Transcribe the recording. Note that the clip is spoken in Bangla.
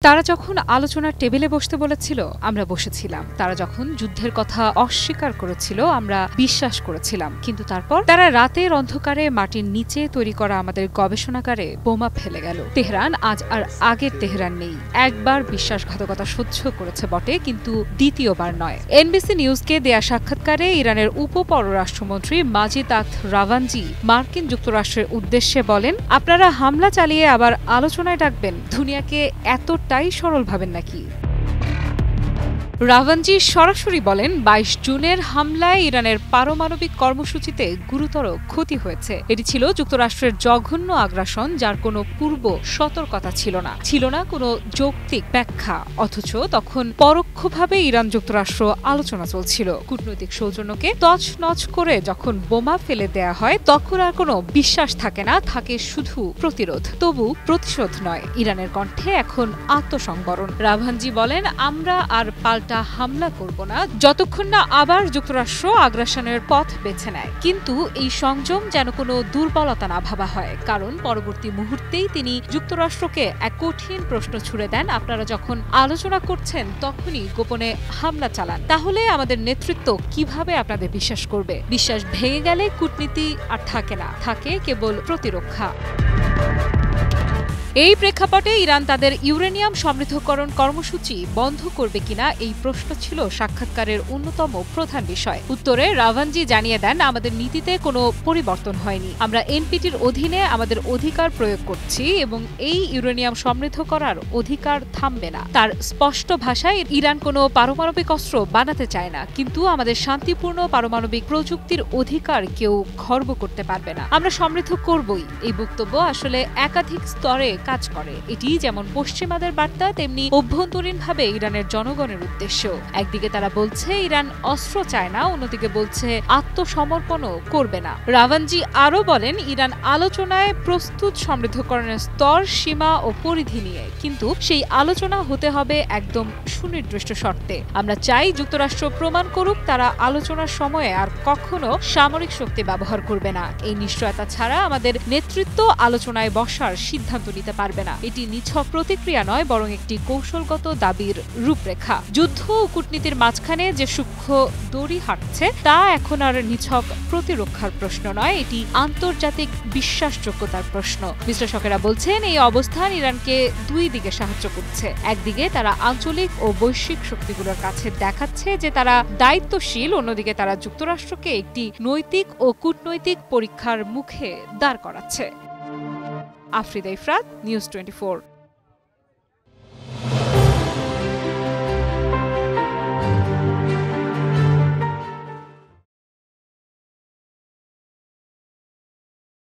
তারা যখন আলোচনার টেবিলে বসতে বলেছিল আমরা বসেছিলাম, তারা যখন যুদ্ধের কথা অস্বীকার করেছিল আমরা বিশ্বাস করেছিলাম, কিন্তু তারপর তারা রাতের অন্ধকারে মাটির নিচে তৈরি করা আমাদের গবেষণাগারে বোমা ফেলে গেল। তেহরান আজ আর আগের তেহরান নেই। একবার বিশ্বাসঘাতকতা সহ্য করেছে বটে, কিন্তু দ্বিতীয়বার নয়। এনবিসি নিউজকে দেয়া সাক্ষাৎকারে ইরানের উপপররাষ্ট্রমন্ত্রী মাজিদ আক্ত রাভানজি মার্কিন যুক্তরাষ্ট্রের উদ্দেশ্যে বলেন, আপনারা হামলা চালিয়ে আবার আলোচনায় ডাকবেন? দুনিয়াকে এতটাই সরল ভাবেন নাকি? রাভানজি সরাসরি বলেন, ২২ জুনের হামলায় ইরানের পারমাণবিক কর্মসূচিতে গুরুতর ক্ষতি হয়েছে। এটি ছিল যুক্তরাষ্ট্রের জঘন্য আগ্রাসন, যার কোনো পূর্ব সতর্কতা ছিল না কোনো যৌক্তিক ব্যাখ্যা। অথচ তখন পরোক্ষভাবে ইরান যুক্তরাষ্ট্র আলোচনা চলছিল। কূটনৈতিক সৌজন্যকে তছনছ করে যখন বোমা ফেলে দেয়া হয় তখন আর কোনো বিশ্বাস থাকে না, থাকে শুধু প্রতিরোধ। তবু প্রতিশোধ নয়, ইরানের কণ্ঠে এখন আত্মসংবরণ। রাভানজি বলেন, আমরা আর পাল্টা হামলা করব না যতক্ষণ না আবার যুক্তরাষ্ট্র আগ্রাসনের পথ বেছে নেয়। কিন্তু এই সংযম যেন কোনো দুর্বলতা না ভাবা হয়, কারণ পরবর্তী মুহূর্তেই তিনি যুক্তরাষ্ট্রকে এক কঠিন প্রশ্ন ছুড়ে দেন, আপনারা যখন আলোচনা করছেন তখনই গোপনে হামলা চালান, তাহলে আমাদের নেতৃত্ব কিভাবে আপনাদের বিশ্বাস করবে? বিশ্বাস ভেঙে গেলে কূটনীতি আর থাকে না, থাকে কেবল প্রতিরক্ষা। এই প্রেক্ষাপটে ইরান তাদের ইউরেনিয়াম সমৃদ্ধকরণ কর্মসূচি বন্ধ করবে কিনা এই প্রশ্ন ছিল সাক্ষাৎকারের অন্যতম প্রধান বিষয়। উত্তরে রাভানজি জানিয়ে দেন, আমাদের নীতিতে কোনো পরিবর্তন হয়নি। আমরা এনপিটির অধীনে আমাদের অধিকার প্রয়োগ করছি এবং এই ইউরেনিয়াম সমৃদ্ধ করার অধিকার থামবে না। তার স্পষ্ট ভাষায়, ইরান কোনো পারমাণবিক অস্ত্র বানাতে চায় না, কিন্তু আমাদের শান্তিপূর্ণ পারমাণবিক প্রযুক্তির অধিকার কেউ খর্ব করতে পারবে না। আমরা সমৃদ্ধ করবই। এই বক্তব্য আসলে একাধিক স্তরে কাজ করে। এটি যেমন পশ্চিমাদের বার্তা, তেমনি অভ্যন্তরীণভাবে ইরানের জনগণের উদ্দেশ্য। একদিকে তারা বলছে ইরান অস্ত্র চায় না, অন্যদিকে বলছে আত্মসমর্পণও করবে না। রাভানজি আরও বলেন, ইরান আলোচনায় প্রস্তুত সমৃদ্ধকরণের স্তর, সীমা ও পরিধি নিয়ে, কিন্তু সেই আলোচনা হতে হবে একদম সুনির্দিষ্ট শর্তে। আমরা চাই যুক্তরাষ্ট্র প্রমাণ করুক তারা আলোচনার সময়ে আর কখনো সামরিক শক্তি ব্যবহার করবে না। এই নিশ্চয়তা ছাড়া আমাদের নেতৃত্ব আলোচনায় বসার সিদ্ধান্ত নিতে পারবে না। এটি নিছক প্রতিক্রিয়া নয়, বরং একটি কৌশলগত দাবির রূপরেখা। যুদ্ধ ও কূটনীতির মাঝখানে যে সূক্ষ্ম দড়ি হাঁটছে তা এখন আর নিছক প্রতিরক্ষার প্রশ্ন নয়, এটি আন্তর্জাতিক বিশ্বাসযোগ্যতার প্রশ্ন। বিশ্লেষকেরা বলছেন, এই অবস্থান ইরানকে দুই দিকে সাহায্য করছে। একদিকে তারা আঞ্চলিক ও বৈশ্বিক শক্তিগুলোর কাছে দেখাচ্ছে যে তারা দায়িত্বশীল, অন্যদিকে তারা যুক্তরাষ্ট্রকে একটি নৈতিক ও কূটনৈতিক পরীক্ষার মুখে দাঁড় করাচ্ছে। আফরিদা ইফরাত, নিউজ 24।